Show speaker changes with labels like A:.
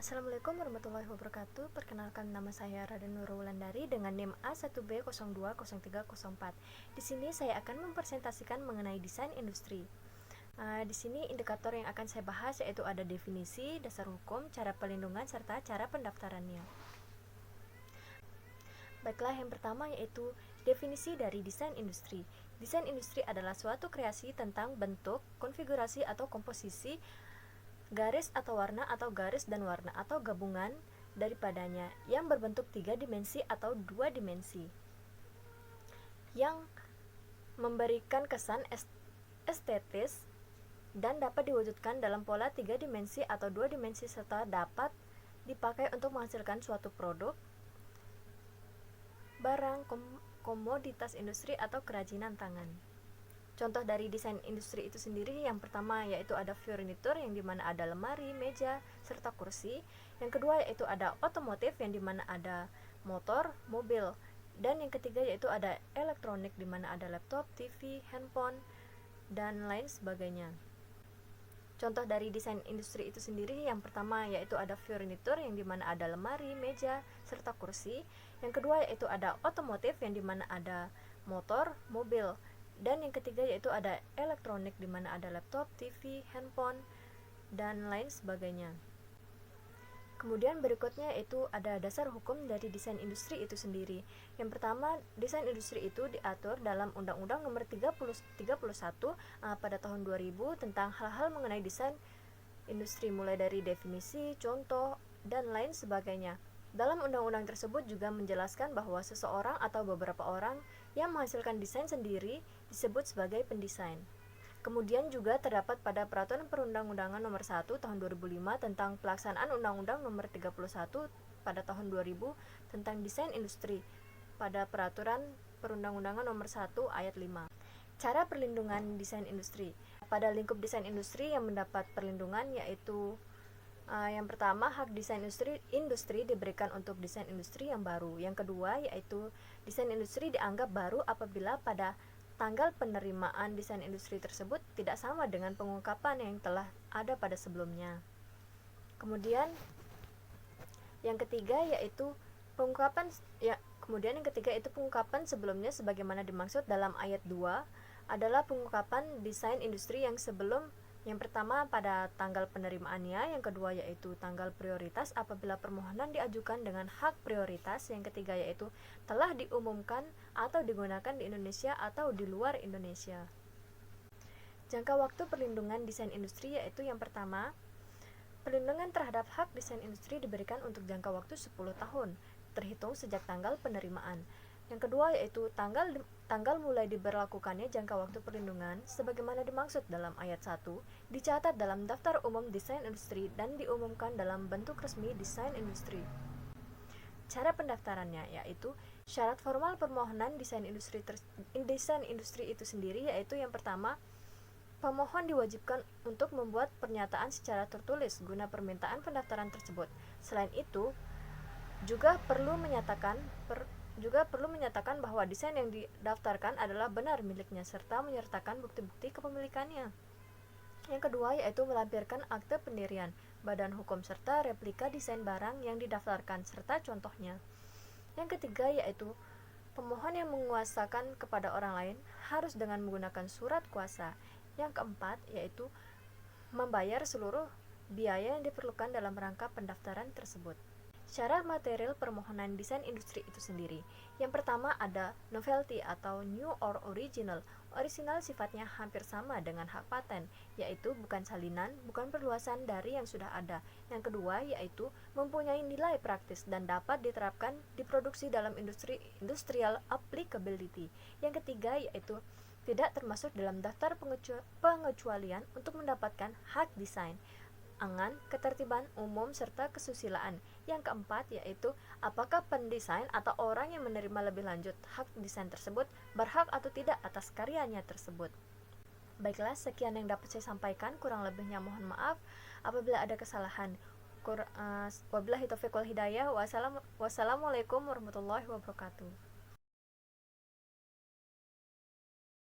A: Assalamualaikum warahmatullahi wabarakatuh. Perkenalkan, nama saya Raden Nurul Wulandari dengan NIM A1B020304. Di sini saya akan mempresentasikan mengenai desain industri. Di sini indikator yang akan saya bahas yaitu ada definisi, dasar hukum, cara pelindungan, serta cara pendaftarannya. Baiklah, yang pertama yaitu definisi dari desain industri. Desain industri adalah suatu kreasi tentang bentuk, konfigurasi atau komposisi, garis atau warna atau garis dan warna atau gabungan daripadanya yang berbentuk 3 dimensi atau 2 dimensi yang memberikan kesan estetis dan dapat diwujudkan dalam pola 3 dimensi atau 2 dimensi serta dapat dipakai untuk menghasilkan suatu produk, barang, komoditas industri atau kerajinan tangan. Contoh dari desain industri itu sendiri, yang pertama yaitu ada furniture, yang dimana ada lemari, meja, serta kursi. Yang kedua yaitu ada otomotif, yang dimana ada motor, mobil. Dan yang ketiga yaitu ada elektronik, dimana ada laptop, TV, handphone, dan lain sebagainya. Contoh dari desain industri itu sendiri, yang pertama yaitu ada furniture, yang dimana ada lemari, meja, serta kursi. Yang kedua yaitu ada otomotif, yang dimana ada motor, mobil. Dan yang ketiga yaitu ada elektronik, dimana ada laptop, TV, handphone, dan lain sebagainya. Kemudian berikutnya yaitu ada dasar hukum dari desain industri itu sendiri. Yang pertama, desain industri itu diatur dalam Undang-Undang Nomor 31 pada tahun 2000 tentang hal-hal mengenai desain industri, mulai dari definisi, contoh, dan lain sebagainya. Dalam undang-undang tersebut juga menjelaskan bahwa seseorang atau beberapa orang yang menghasilkan desain sendiri disebut sebagai pendesain. Kemudian juga terdapat pada Peraturan Perundang-undangan Nomor 1 Tahun 2005 tentang pelaksanaan Undang-Undang Nomor 31 pada tahun 2000 tentang desain industri pada Peraturan Perundang-undangan Nomor 1 Ayat 5. Cara perlindungan desain industri. Pada lingkup desain industri yang mendapat perlindungan yaitu yang pertama, hak desain industri diberikan untuk desain industri yang baru. Yang kedua yaitu desain industri dianggap baru apabila pada tanggal penerimaan desain industri tersebut tidak sama dengan pengungkapan yang telah ada pada sebelumnya. Kemudian yang ketiga yaitu pengungkapan sebelumnya sebagaimana dimaksud dalam ayat 2 adalah pengungkapan desain industri yang sebelum. Yang pertama pada tanggal penerimaannya, yang kedua yaitu tanggal prioritas apabila permohonan diajukan dengan hak prioritas, yang ketiga yaitu telah diumumkan atau digunakan di Indonesia atau di luar Indonesia. Jangka waktu perlindungan desain industri yaitu yang pertama, perlindungan terhadap hak desain industri diberikan untuk jangka waktu 10 tahun terhitung sejak tanggal penerimaan. Yang kedua yaitu tanggal mulai diberlakukannya jangka waktu perlindungan sebagaimana dimaksud dalam ayat 1 dicatat dalam daftar umum desain industri dan diumumkan dalam bentuk resmi desain industri. Cara pendaftarannya yaitu syarat formal permohonan desain industri itu sendiri yaitu yang pertama, pemohon diwajibkan untuk membuat pernyataan secara tertulis guna permintaan pendaftaran tersebut. Selain itu, juga perlu menyatakan bahwa desain yang didaftarkan adalah benar miliknya serta menyertakan bukti-bukti kepemilikannya. Yang kedua yaitu melampirkan akte pendirian, badan hukum serta replika desain barang yang didaftarkan serta contohnya. Yang ketiga yaitu pemohon yang menguasakan kepada orang lain harus dengan menggunakan surat kuasa. Yang keempat yaitu membayar seluruh biaya yang diperlukan dalam rangka pendaftaran tersebut. Syarat material permohonan desain industri itu sendiri. Yang pertama ada novelty atau new or original. Orisinal sifatnya hampir sama dengan hak paten, yaitu bukan salinan, bukan perluasan dari yang sudah ada. Yang kedua yaitu mempunyai nilai praktis dan dapat diterapkan diproduksi dalam industrial applicability. Yang ketiga yaitu tidak termasuk dalam daftar pengecualian untuk mendapatkan hak desain, angan, ketertiban umum, serta kesusilaan. Yang keempat yaitu apakah pendesain atau orang yang menerima lebih lanjut hak desain tersebut berhak atau tidak atas karyanya tersebut. Baiklah, sekian yang dapat saya sampaikan, kurang lebihnya mohon maaf apabila ada kesalahan. Wabillahi taufiq wal hidayah. Wassalamualaikum warahmatullahi wabarakatuh.